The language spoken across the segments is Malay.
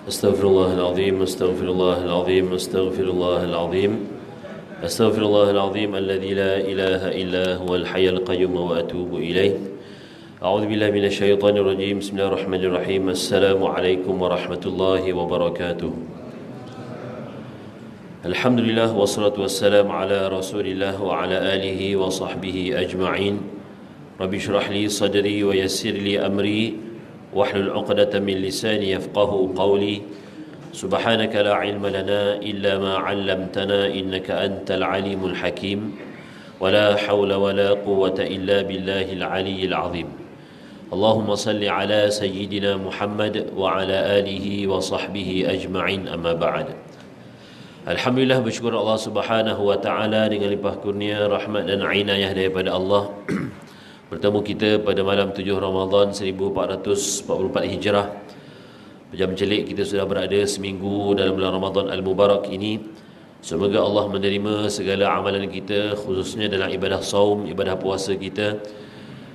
أستغفر الله العظيم أستغفر الله العظيم أستغفر الله العظيم أستغفر الله العظيم الذي لا إله إلا هو الحي القيوم وأتوب إليه أعوذ بالله من الشيطان الرجيم بسم الله الرحمن الرحيم السلام عليكم ورحمة الله وبركاته الحمد لله والصلاة والسلام على رسول الله وعلى آله وصحبه أجمعين رب اشرح لي صدري ويسر لي أمري واحلل عقدة من لساني يفقه قولي سبحانك لا علم لنا إلا ما علمتنا إنك أنت العليم الحكيم ولا حول ولا قوة إلا بالله العلي العظيم اللهم صل على سيدنا محمد وعلى آله وصحبه أجمعين أما بعد. Alhamdulillah, bersyukur Allah Subhanahu wa taala dengan limpah kurnia, rahmat dan inayah daripada Allah. Bertemu kita pada malam 7 Ramadan 1444 Hijrah. Jam celik kita sudah berada seminggu dalam bulan Ramadan Al-Mubarak ini. Semoga Allah menerima segala amalan kita, khususnya dalam ibadah saum, ibadah puasa kita,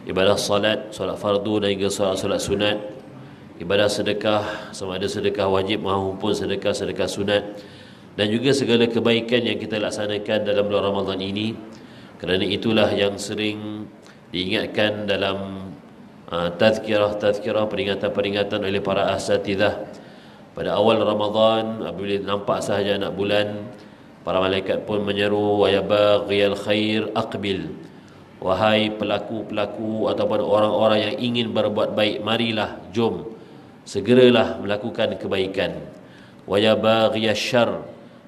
ibadah salat, solat fardu dan juga solat sunat, ibadah sedekah, sama ada sedekah wajib maupun sedekah sunat, dan juga segala kebaikan yang kita laksanakan dalam bulan Ramadan ini. Kerana itulah yang sering diingatkan dalam tazkirah peringatan oleh para asatidzah pada awal Ramadan. Apabila nampak sahaja anak bulan, para malaikat pun menyeru, wa ya baghiyal khair aqbil, wahai pelaku-pelaku ataupun orang-orang yang ingin berbuat baik, marilah, jom, segeralah melakukan kebaikan. Wa ya baghiyash syarr,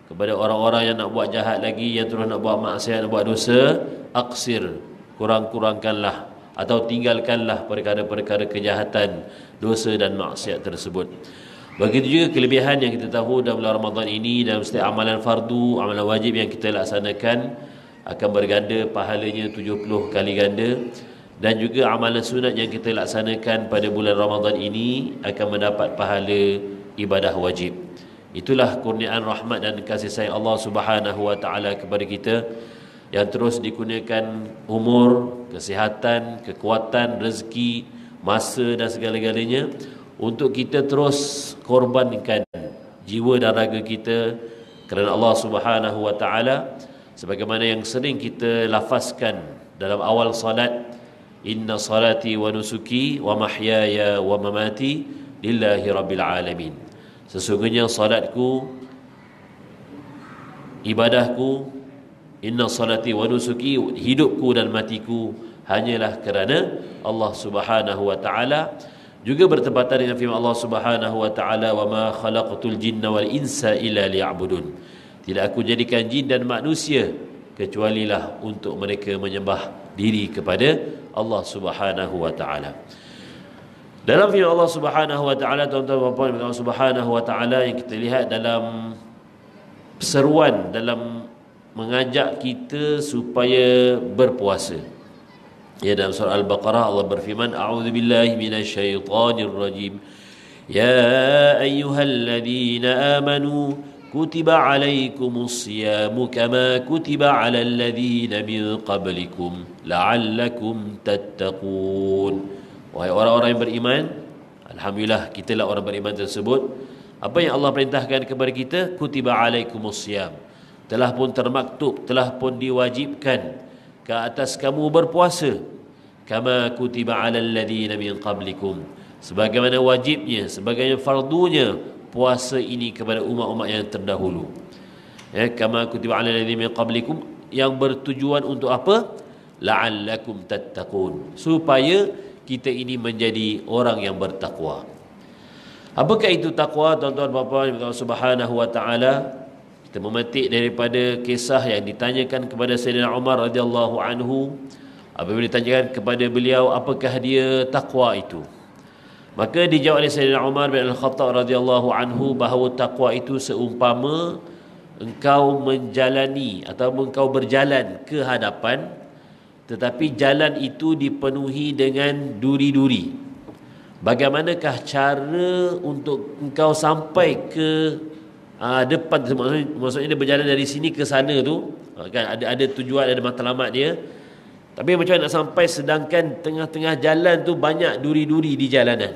kepada orang-orang yang nak buat jahat lagi, yang terus nak buat maksiat, nak buat dosa, aqsir, kurangkanlah atau tinggalkanlah perkara-perkara kejahatan, dosa dan maksiat tersebut. Begitu juga kelebihan yang kita tahu dalam bulan Ramadan ini, dalam setiap amalan fardu, amalan wajib yang kita laksanakan akan berganda pahalanya 70 kali ganda, dan juga amalan sunat yang kita laksanakan pada bulan Ramadan ini akan mendapat pahala ibadah wajib. Itulah kurniaan rahmat dan kasih sayang Allah Subhanahu wa taala kepada kita, yang terus dikurniakan umur, kesihatan, kekuatan, rezeki, masa dan segala-galanya untuk kita terus korbankan jiwa dan raga kita kerana Allah Subhanahu wa taala, sebagaimana yang sering kita lafazkan dalam awal salat, inna salati wa nusuki wa mahyaya wa mamati lillahi rabbil alamin. Sesungguhnya salatku, ibadahku, inna salati wa nusuki, hidupku dan matiku hanyalah kerana Allah Subhanahu wa taala. Juga bertepatan dengan firman Allah Subhanahu wa taala, wa ma khalaqtul jinna wal insa illa liya'budun, tidak aku jadikan jin dan manusia kecualilah untuk mereka menyembah diri kepada Allah Subhanahu wa taala. Dalam firman Allah Subhanahu wa taala, tuan-tuan dan puan-puan, Allah Subhanahu wa taala yang kita lihat dalam seruan, dalam mengajak kita supaya berpuasa. Ya, dalam surah Al-Baqarah Allah berfirman, a'udzubillahi minasyaitonir rajim, ya ayyuhalladzina amanu kutiba alaikumus siyamu kama kutiba alal ladzina min qablikum la'allakum tattaqun. Wahai orang-orang yang beriman, alhamdulillah kitalah orang beriman tersebut. Apa yang Allah perintahkan kepada kita? Kutiba alaikumus siyam, telah pun termaktub, telah pun diwajibkan ke atas kamu berpuasa, kama kutiba alal ladzina min qablikum, sebagaimana wajibnya, sebagaimana fardunya puasa ini kepada umat-umat yang terdahulu. Ya, kama kutiba alal ladzina min qablikum, yang bertujuan untuk apa? La'allakum tattaqun, supaya kita ini menjadi orang yang bertakwa. Apakah itu takwa, tuan-tuan dan puan-puan Allah Subhanahu wa taala? Kita memetik daripada kisah yang ditanyakan kepada Sayyidina Umar radhiyallahu anhu. Apabila ditanyakan kepada beliau apakah dia takwa itu, maka dijawab oleh Sayyidina Umar bin Al-Khattab radhiyallahu anhu bahawa takwa itu seumpama engkau menjalani atau engkau berjalan ke hadapan, tetapi jalan itu dipenuhi dengan duri-duri. Bagaimanakah cara untuk engkau sampai ke depan? Maksudnya dia berjalan dari sini ke sana tu, kan ada tujuan, ada matlamat dia. Tapi macam mana nak sampai sedangkan tengah-tengah jalan tu banyak duri-duri di jalanan?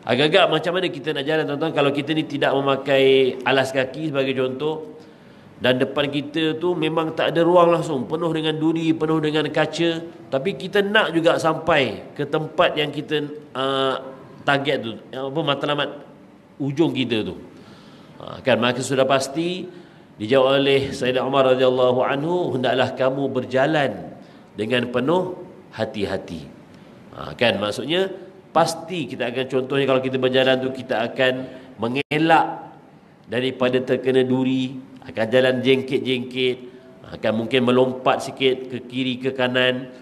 Agak-agak macam mana kita nak jalan tuan-tuan kalau kita ni tidak memakai alas kaki sebagai contoh, dan depan kita tu memang tak ada ruang langsung, penuh dengan duri, penuh dengan kaca, tapi kita nak juga sampai ke tempat yang kita target tu, matlamat ujung kita tu. Kan, maka sudah pasti dijawab oleh Sayyidina Umar radhiyallahu anhu, hendaklah kamu berjalan dengan penuh hati-hati. Kan, maksudnya pasti kita akan, contohnya kalau kita berjalan tu kita akan mengelak daripada terkena duri, akan jalan jengkit-jengkit, akan mungkin melompat sikit ke kiri ke kanan,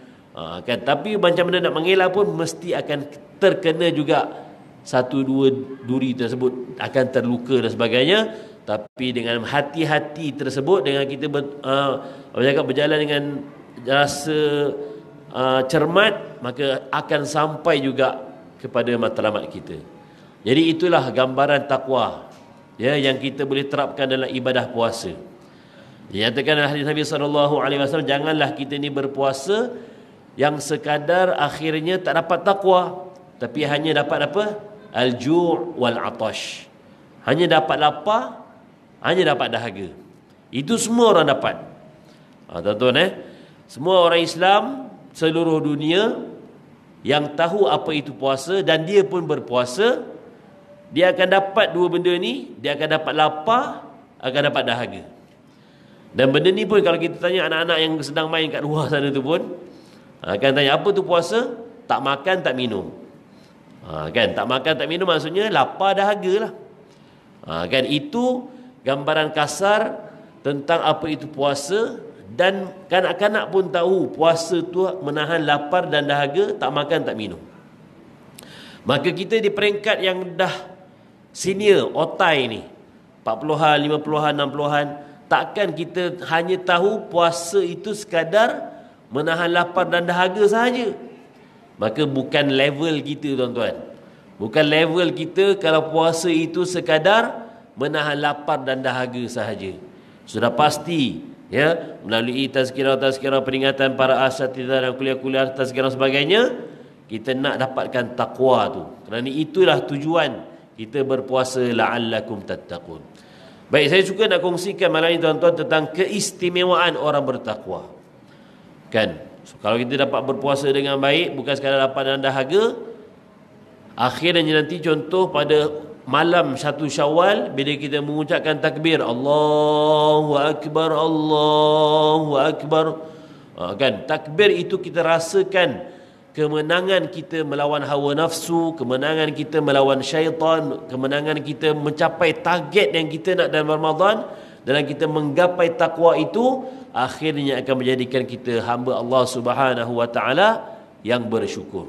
kan, tapi macam mana nak mengelak pun mesti akan terkena juga satu dua duri tersebut, akan terluka dan sebagainya. Tapi dengan hati-hati tersebut, dengan kita berjalan dengan rasa cermat, maka akan sampai juga kepada matlamat kita. Jadi itulah gambaran takwa, ya, yang kita boleh terapkan dalam ibadah puasa. Dinyatakan oleh hadis Nabi SAW, janganlah kita ni berpuasa yang sekadar akhirnya tak dapat takwa, tapi hanya dapat apa? Al-ju' wal-atash. Hanya dapat lapar, hanya dapat dahaga. Itu semua orang dapat. Tuan-tuan, semua orang Islam seluruh dunia yang tahu apa itu puasa dan dia pun berpuasa, dia akan dapat dua benda ni. Dia akan dapat lapar, akan dapat dahaga. Dan benda ni pun kalau kita tanya anak-anak yang sedang main kat luar sana tu pun akan tanya, apa tu puasa? Tak makan, tak minum. Kan, tak makan, tak minum maksudnya lapar, dahaga lah. Kan, itu gambaran kasar tentang apa itu puasa. Dan kanak-kanak pun tahu puasa tu menahan lapar dan dahaga, tak makan, tak minum. Maka kita di peringkat yang dah senior, otai ni, 40-an, 50-an, 60-an, takkan kita hanya tahu puasa itu sekadar menahan lapar dan dahaga sahaja. Maka bukan level kita, tuan-tuan. Bukan level kita kalau puasa itu sekadar menahan lapar dan dahaga sahaja. Sudah pasti, ya, melalui tazkirah peringatan para asatidzah dan kuliah-kuliah tazkirah sebagainya, kita nak dapatkan takwa tu. Kerana itulah tujuan kita berpuasa, la'allakum tattaqun. Baik, saya suka nak kongsikan malam ini tuan-tuan tentang keistimewaan orang bertakwa. Kan, so, kalau kita dapat berpuasa dengan baik, bukan sekadar lapar dan dahaga, akhirnya nanti contoh pada malam 1 Syawal, bila kita mengucapkan takbir Allahu Akbar, Allahu Akbar, kan, takbir itu kita rasakan kemenangan kita melawan hawa nafsu, kemenangan kita melawan syaitan, kemenangan kita mencapai target yang kita nak dalam Ramadan. Dalam kita menggapai takwa itu, akhirnya akan menjadikan kita hamba Allah Subhanahu wa taala yang bersyukur.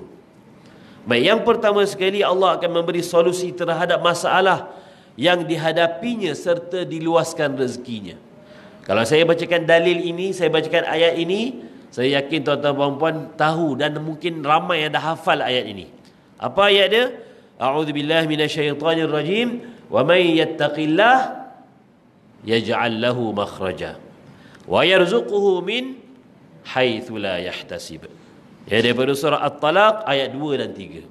Baik, yang pertama sekali, Allah akan memberi solusi terhadap masalah yang dihadapinya serta diluaskan rezekinya. Kalau saya bacakan dalil ini, saya bacakan ayat ini, saya yakin tuan-tuan puan-puan tahu dan mungkin ramai yang dah hafal ayat ini. Apa ayat dia? A'udzubillahi minasyaitonirrajim. Wa may yattaqillah yaj'al lahu makhraja wa yarzuquhu min haitsu la yahtasib. Ya, daripada surah At-Talaq ayat 2 dan 3.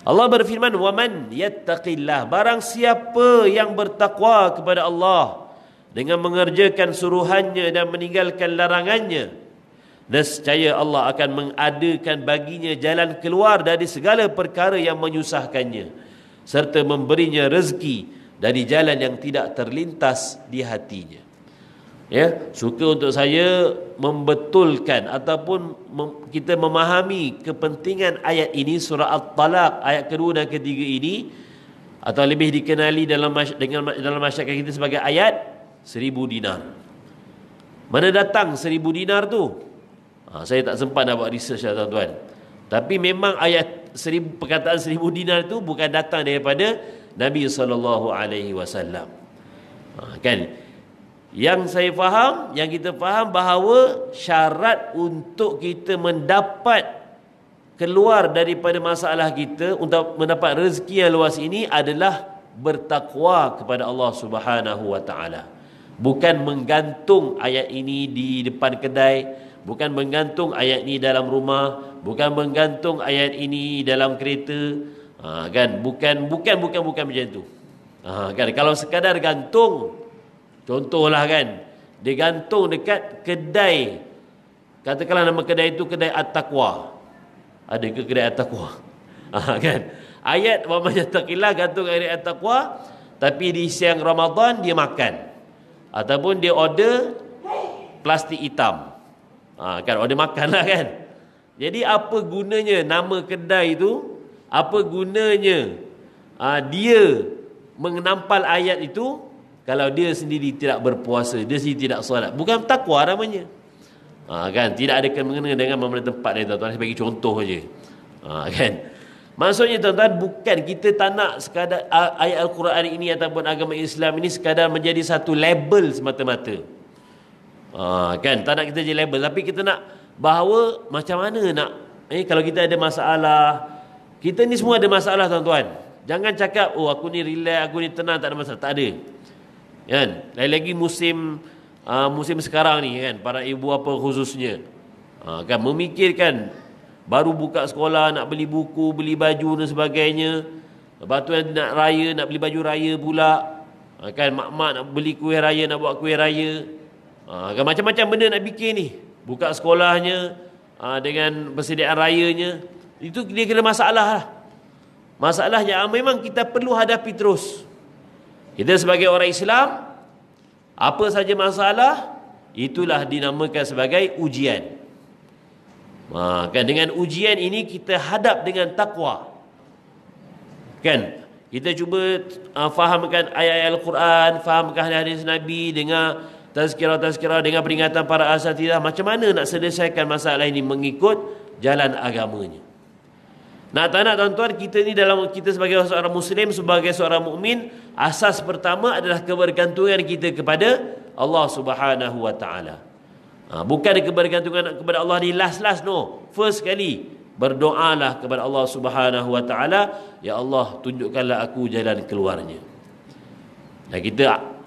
Allah berfirman, wa man yattaqillah, barang siapa yang bertakwa kepada Allah dengan mengerjakan suruhannya dan meninggalkan larangannya, nescaya Allah akan mengadakan baginya jalan keluar dari segala perkara yang menyusahkannya, serta memberinya rezeki dari jalan yang tidak terlintas di hatinya. Ya, suka untuk saya membetulkan ataupun kita memahami kepentingan ayat ini, surah At-Talaq ayat kedua dan ketiga ini, atau lebih dikenali dalam masyarakat kita sebagai ayat 1000 dinar. Mana datang 1000 dinar tu? Saya tak sempat nak buat research lah, tuan-tuan. Tapi memang ayat perkataan 1000 dinar itu bukan datang daripada Nabi SAW. Kan? Yang saya faham, yang kita faham bahawa syarat untuk kita mendapat keluar daripada masalah kita, untuk mendapat rezeki yang luas ini adalah bertakwa kepada Allah Subhanahu wa taala. Bukan menggantung ayat ini di depan kedai, bukan menggantung ayat ini dalam rumah, bukan menggantung ayat ini dalam kereta, Kan bukan macam tu. Kan kalau sekadar gantung, contohlah kan, dia gantung dekat kedai, katakanlah nama kedai itu kedai At-Taqwa. Ada ke kedai At-Taqwa? Kan ayat wa man yattaqillah gantung kedai At-Taqwa, tapi di siang Ramadan dia makan, ataupun dia order plastik hitam. Kan order makan lah kan. Jadi apa gunanya nama kedai itu? Apa gunanya dia menampal ayat itu kalau dia sendiri tidak berpuasa, dia sendiri tidak solat? Bukan takwa namanya. Kan tidak ada kena dengan memelihara tempat ni, tuan-tuan. Saya bagi contoh saja. Kan maksudnya tuan-tuan, bukan kita tak nak sekadar ayat Al-Quran ini ataupun agama Islam ini sekadar menjadi satu label semata-mata. Kan tak nak kita jadi label, tapi kita nak bahawa macam mana nak kalau kita ada masalah. Kita ni semua ada masalah, tuan-tuan. Jangan cakap aku ni relax, aku ni tenang, tak ada masalah. Tak ada. Kan lagi-lagi musim sekarang ni kan, para ibu apa khususnya kan memikirkan baru buka sekolah, nak beli buku, beli baju dan sebagainya. Lepas tu nak raya, nak beli baju raya pula. Kan mak-mak nak beli kuih raya, nak buat kuih raya. Kan macam-macam benda nak bikin ni. Buka sekolahnya dengan persediaan rayanya. Itu dia kena masalah lah. Masalah yang memang kita perlu hadapi terus. Kita sebagai orang Islam, apa saja masalah, itulah dinamakan sebagai ujian. Kan dengan ujian ini kita hadap dengan takwa. Kan kita cuba fahamkan ayat-ayat Al-Quran, fahamkan hadis Nabi, dengan tazkirah-tazkirah, dengan peringatan para asatidah, macam mana nak selesaikan masalah ini mengikut jalan agamanya. Nak tak nak, tuan-tuan, kita ni kita sebagai seorang Muslim, sebagai seorang mukmin, asas pertama adalah kebergantungan kita kepada Allah Subhanahu Wa Taala. Bukan kebergantungan kepada Allah ni last no. First kali berdoalah kepada Allah Subhanahu Wa Taala, ya Allah, tunjukkanlah aku jalan keluarnya. Dan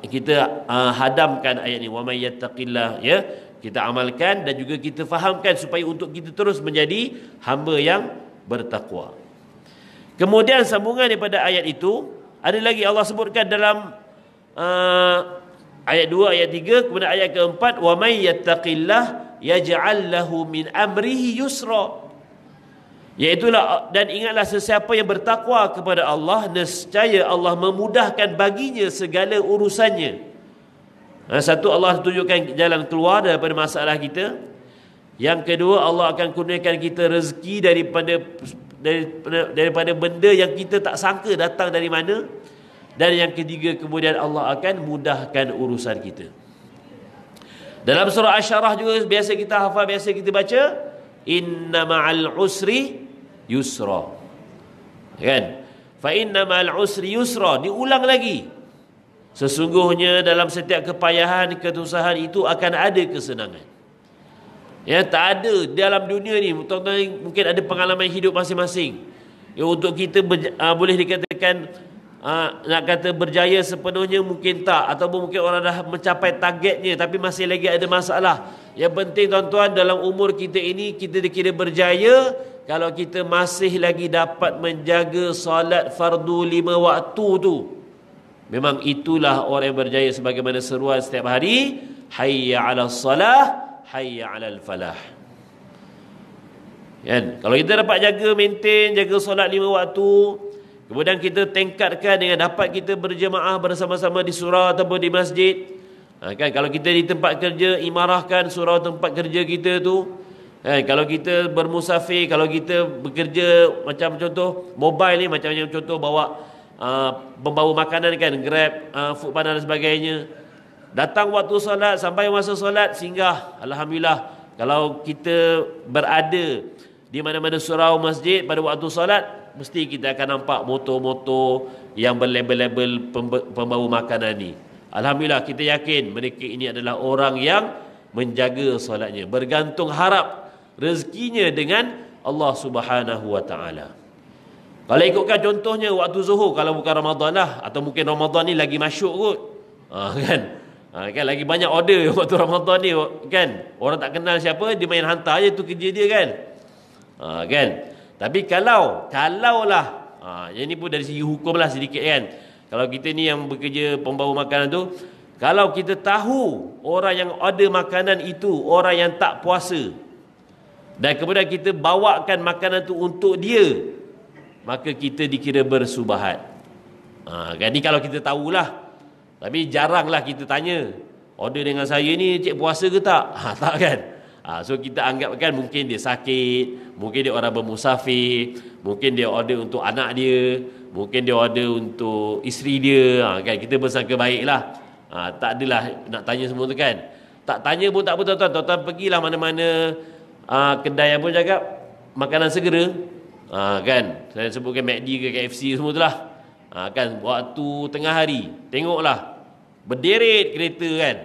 kita hadamkan ayat ni, wa may yattaqillah, ya, kita amalkan dan juga kita fahamkan supaya untuk kita terus menjadi hamba yang bertakwa. Kemudian sambungan daripada ayat itu, ada lagi Allah sebutkan dalam ayat 2, ayat 3, kemudian ayat keempat, wa may yattaqillah yaj'al lahu min amrihi yusra. Iaitulah, dan ingatlah sesiapa yang bertakwa kepada Allah, nescaya Allah memudahkan baginya segala urusannya. Satu, Allah tunjukkan jalan keluar daripada masalah kita. Yang kedua, Allah akan kurniakan kita rezeki daripada benda yang kita tak sangka datang dari mana. Dan yang ketiga, kemudian Allah akan mudahkan urusan kita. Dalam surah Asy-Syarah juga biasa kita hafal, biasa kita baca, inna ma'al usri yusra. Kan? Fa inna ma'al usri yusra. Diulang lagi. Sesungguhnya dalam setiap kepayahan, kesusahan itu akan ada kesenangan. Ya, tak ada dalam dunia ni, tuan-tuan mungkin ada pengalaman hidup masing-masing. Ya, untuk kita boleh dikatakan nak kata berjaya sepenuhnya, mungkin tak, ataupun mungkin orang dah mencapai targetnya tapi masih lagi ada masalah. Yang penting, tuan-tuan, dalam umur kita ini kita dikira berjaya kalau kita masih lagi dapat menjaga solat fardu 5 waktu tu. Memang itulah orang yang berjaya, sebagaimana seruan setiap hari, hayya 'alas salah, hayya 'alal falah. Kan? Kalau kita dapat jaga solat 5 waktu, kemudian kita tingkatkan dengan dapat kita berjemaah bersama-sama di surau ataupun di masjid. Kan, kalau kita di tempat kerja, imarahkan surau tempat kerja kita tu. Kan, kalau kita bermusafir, kalau kita bekerja macam contoh mobile ni, macam contoh bawa membawa makanan kan, Grab, Foodpanda dan sebagainya. Datang waktu solat, sampai masa solat, singgah. Alhamdulillah, kalau kita berada di mana-mana surau masjid pada waktu solat, mesti kita akan nampak motor-motor yang berlabel-label pembawa makanan ni. Alhamdulillah, kita yakin mereka ini adalah orang yang menjaga solatnya, bergantung harap rezekinya dengan Allah Subhanahu Wa Taala. Kalau ikutkan contohnya waktu zuhur, kalau bukan Ramadan lah, atau mungkin Ramadan ni lagi masyuk kot, kan? Kan lagi banyak order waktu Ramadan ni kan. Orang tak kenal siapa, dia main hantar je tu kerja dia kan. Kan. Tapi kalaulah Yang ni pun dari segi hukum lah sedikit kan. Kalau kita ni yang bekerja pembawa makanan tu, kalau kita tahu orang yang order makanan itu orang yang tak puasa, dan kemudian kita bawakan makanan tu untuk dia, maka kita dikira bersubahat. Kan ni kalau kita tahulah. Tapi jaranglah kita tanya, order dengan saya ni cik puasa ke tak? Tak kan? So kita anggapkan mungkin dia sakit, mungkin dia orang bermusafir, mungkin dia order untuk anak dia, mungkin dia order untuk isteri dia, kan kita bersangka baiklah. Tak adalah nak tanya semua tu kan. Tak tanya pun tak apa tuan-tuan. Tuan-tuan pergilah mana-mana kedai apa cakap makanan segera, kan saya sebutkan McD ke KFC semua tu lah, kan waktu tengah hari tengoklah berderet kereta kan.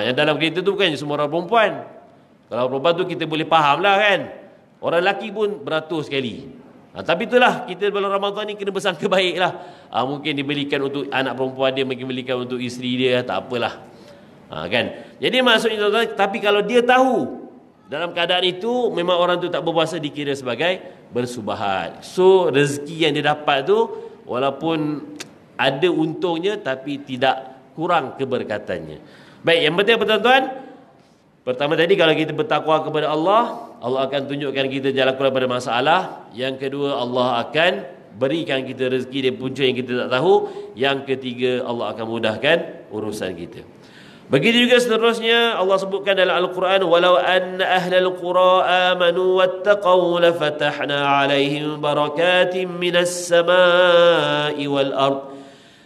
Yang dalam kereta tu bukan semua orang perempuan. Kalau perempuan tu kita boleh faham lah kan, orang lelaki pun beratus sekali. Tapi itulah, kita bulan Ramadan ni kena bersangka baik lah. Mungkin dibelikan untuk anak perempuan dia, mungkin belikan untuk isteri dia, tak apalah. Kan. Jadi maksudnya tuan-tuan, tapi kalau dia tahu dalam keadaan itu memang orang tu tak berpuasa, dikira sebagai bersubahat. So rezeki yang dia dapat tu walaupun ada untungnya tapi tidak kurang keberkatannya. Baik, yang penting apa tuan-tuan? Pertama tadi, kalau kita bertakwa kepada Allah, Allah akan tunjukkan kita jalan keluar pada masalah. Yang kedua, Allah akan berikan kita rezeki dari punca yang kita tak tahu. Yang ketiga, Allah akan mudahkan urusan kita. Begitu juga seterusnya Allah sebutkan dalam Al-Quran, walau anna ahlal qura amanu wattaqaw lafatahna alaihim barakatim minas samai wal ard.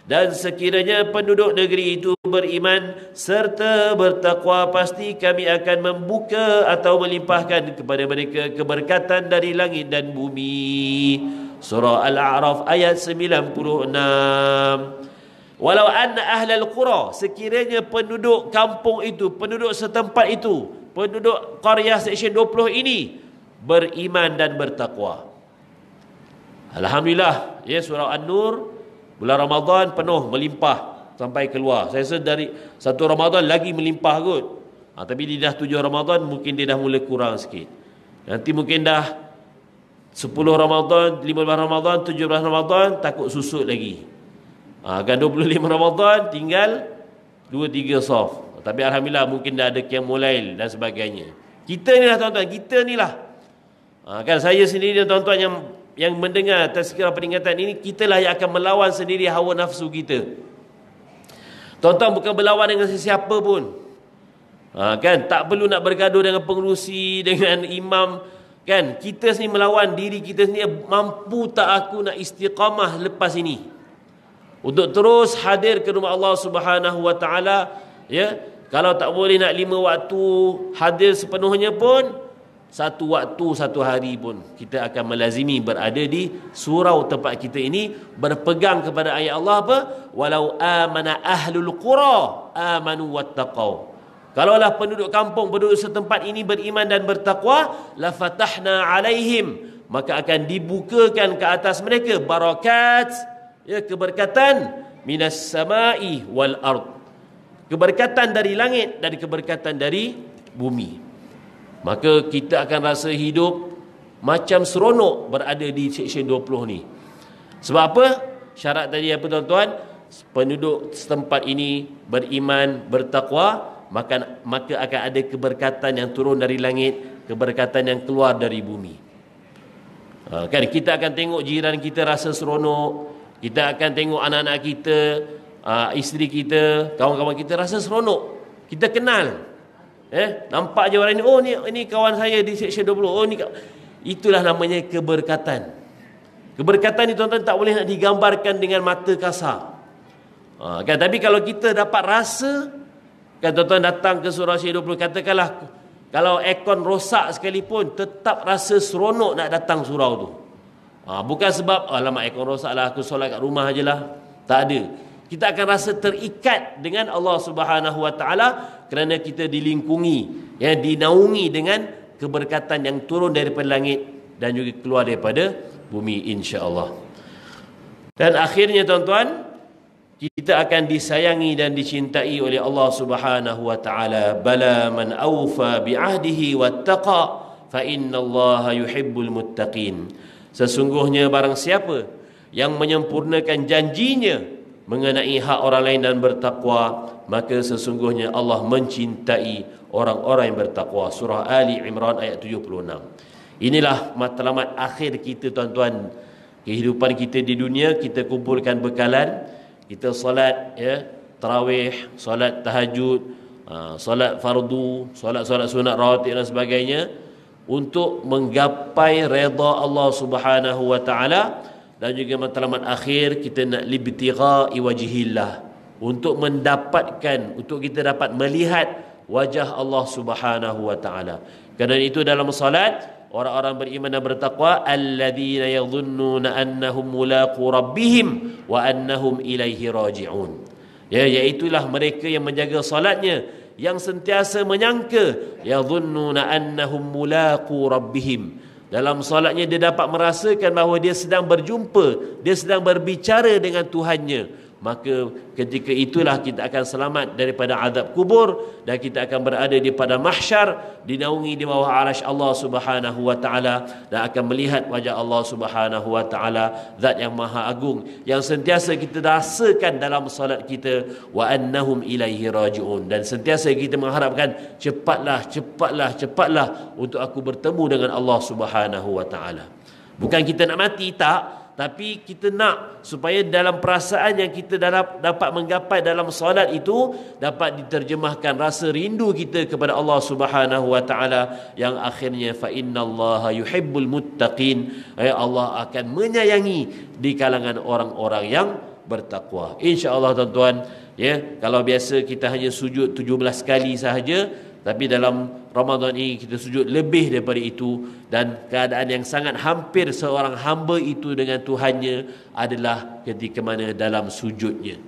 Dan sekiranya penduduk negeri itu beriman serta bertakwa, pasti kami akan membuka atau melimpahkan kepada mereka keberkatan dari langit dan bumi. Surah Al-A'raf ayat 96. Walau anna ahlal qura, sekiranya penduduk kampung itu, penduduk setempat itu, penduduk qaryah seksyen 20 ini beriman dan bertakwa. Alhamdulillah, ya, surah An-Nur bulan Ramadan penuh, melimpah sampai keluar. Saya rasa dari satu Ramadan lagi melimpah kot. Tapi dia dah 7 Ramadan, mungkin dia dah mula kurang sikit. Nanti mungkin dah 10 Ramadan, 15 Ramadan, 17 Ramadan, takut susut lagi. Kan 25 Ramadan tinggal 2-3 soft. Tapi Alhamdulillah mungkin dah ada Qiyamul Lail dan sebagainya. Kita ni lah tuan-tuan, kita ni lah. Kan saya sendiri dan tuan-tuan yang mendengar tazkirah peringatan ini, kitalah yang akan melawan sendiri hawa nafsu kita. Tuan-tuan bukan berlawan dengan sesiapa pun. Kan tak perlu nak bergaduh dengan pengerusi, dengan imam. Kan kita sendiri melawan diri kita sendiri. Mampu tak aku nak istiqamah lepas ini untuk terus hadir ke rumah Allah Subhanahu wa taala, ya. Kalau tak boleh nak 5 waktu hadir sepenuhnya pun, 1 waktu 1 hari pun kita akan melazimi berada di surau tempat kita ini, berpegang kepada ayat Allah apa? Walau amana ahlul qura amanu wattaqau. Kalaulah penduduk kampung, penduduk setempat ini beriman dan bertakwa, la fatahna alaihim, maka akan dibukakan ke atas mereka barakat, ya, keberkatan minas samai wal ard, keberkatan dari langit dan keberkatan dari bumi. Maka kita akan rasa hidup macam seronok berada di seksyen 20 ni. Sebab apa? Syarat tadi apa tuan-tuan? Penduduk setempat ini beriman, bertakwa, maka akan ada keberkatan yang turun dari langit, keberkatan yang keluar dari bumi. Kan kita akan tengok jiran kita rasa seronok, kita akan tengok anak-anak kita, isteri kita, kawan-kawan kita rasa seronok. Kita kenal. Nampak je orang ni, oh ni kawan saya di seksyen 20. Oh ni, itulah namanya keberkatan. Keberkatan ni tuan-tuan tak boleh nak digambarkan dengan mata kasar. Kan, tapi kalau kita dapat rasa, kan tuan-tuan datang ke surau seksyen 20, katakanlah kalau aircon rosak sekalipun, tetap rasa seronok nak datang surau tu. Bukan sebab alamak aircon rosak lah, aku solat kat rumah je lah. Tak ada. Kita akan rasa terikat dengan Allah Subhanahu wa taala kerana kita dilingkungi, ya, dinaungi dengan keberkatan yang turun daripada langit dan juga keluar daripada bumi, insya-Allah. Dan akhirnya tuan-tuan, kita akan disayangi dan dicintai oleh Allah Subhanahu wa taala. Bala man awfa bi ahdihi wattaqa fa innallaha yuhibbul muttaqin. Sesungguhnya barang siapa yang menyempurnakan janjinya mengenai hak orang lain dan bertakwa, maka sesungguhnya Allah mencintai orang-orang yang bertakwa. Surah Ali Imran ayat 76. Inilah matlamat akhir kita, tuan-tuan. Kehidupan kita di dunia, kita kumpulkan bekalan, kita solat, tarawih, solat tahajud, solat fardu, solat sunat rawatib dan sebagainya, untuk menggapai redha Allah Subhanahu wa taala. Dan juga matlamat akhir, kita nak libtigha'i wajhillah, untuk mendapatkan, untuk kita dapat melihat wajah Allah Subhanahu wa taala. Kerana itu dalam salat, orang-orang beriman dan bertakwa, alladzina yadhunnuna annahum mulaqu rabbihim wa annahum ilaihi raji'un. Iaitulah mereka yang menjaga salatnya, yang sentiasa menyangka, yadhunnuna annahum mulaqu rabbihim. Dalam solatnya dia dapat merasakan bahawa dia sedang berjumpa, dia sedang berbicara dengan Tuhannya. Maka ketika itulah kita akan selamat daripada azab kubur, dan kita akan berada di pada mahsyar, dinaungi di bawah arasy Allah Subhanahu wa taala, dan akan melihat wajah Allah Subhanahu wa taala, zat yang maha agung, yang sentiasa kita rasakan dalam solat kita, wa annahum ilaihi raji'un, dan sentiasa kita mengharapkan, cepatlah untuk aku bertemu dengan Allah Subhanahu wa taala. Bukan kita nak mati, tak, tapi kita nak supaya dalam perasaan yang kita dapat menggapai dalam solat itu dapat diterjemahkan rasa rindu kita kepada Allah Subhanahu wa taala, yang akhirnya fa innallaha yuhibbul muttaqin, Allah akan menyayangi di kalangan orang-orang yang bertakwa. Insya-Allah, tuan-tuan, kalau biasa kita hanya sujud 17 kali sahaja, tapi dalam Ramadan ini kita sujud lebih daripada itu, dan keadaan yang sangat hampir seorang hamba itu dengan Tuhannya adalah ketika mana dalam sujudnya.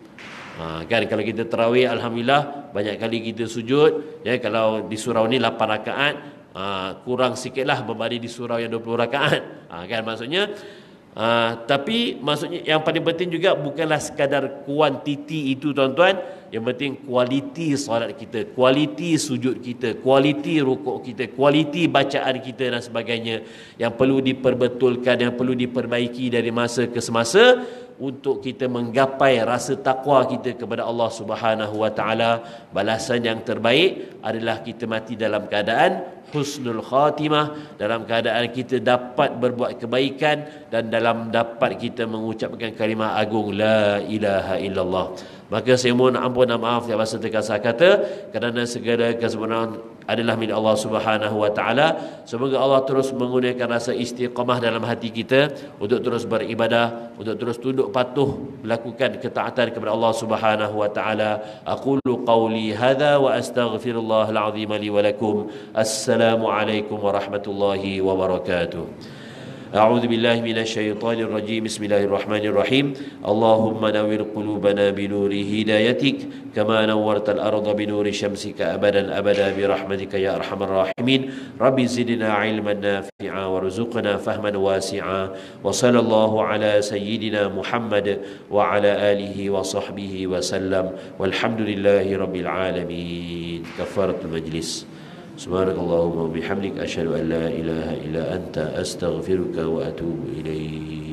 Kan kalau kita tarawih, alhamdulillah banyak kali kita sujud, kalau di surau ni 8 rakaat, kurang sikitlah berbanding di surau yang 20 rakaat. Kan maksudnya, tapi maksudnya yang paling penting juga bukanlah sekadar kuantiti itu, tuan-tuan. Yang penting kualiti solat kita, kualiti sujud kita, kualiti rukuk kita, kualiti bacaan kita dan sebagainya, yang perlu diperbetulkan, yang perlu diperbaiki dari masa ke semasa, untuk kita menggapai rasa takwa kita kepada Allah Subhanahu wa taala. Balasan yang terbaik adalah kita mati dalam keadaan husnul khatimah, dalam keadaan kita dapat berbuat kebaikan, dan dalam dapat kita mengucapkan kalimah agung la ilaha illallah. Maka saya mohon ampun dan maaf yang bahasa terkasar kata, kerana segala kesempurnaan adalah milik Allah Subhanahu wa taala. Semoga Allah terus menggunakan rasa istiqamah dalam hati kita untuk terus beribadah, untuk terus tunduk patuh melakukan ketaatan kepada Allah Subhanahu wa taala. Aqulu qawli hadza wa astaghfirullahal azim li wa lakum. Assalamualaikum warahmatullahi wabarakatuh. أعوذ بالله من الشيطان الرجيم. بسم الله الرحمن الرحيم. اللهم نور قلوبنا بنور هدايتك كما نورت الأرض بنور شمسك أبدا أبدا برحمتك يا أرحم الراحمين. رب زدنا علما نافعا وارزقنا فهما واسعا. وصلى الله على سيدنا محمد وعلى آله وصحبه وسلم والحمد لله رب العالمين. كفارة المجلس. سبحانك اللهم وبحمدك أشهد أن لا إله إلا أنت أستغفرك وأتوب إليك.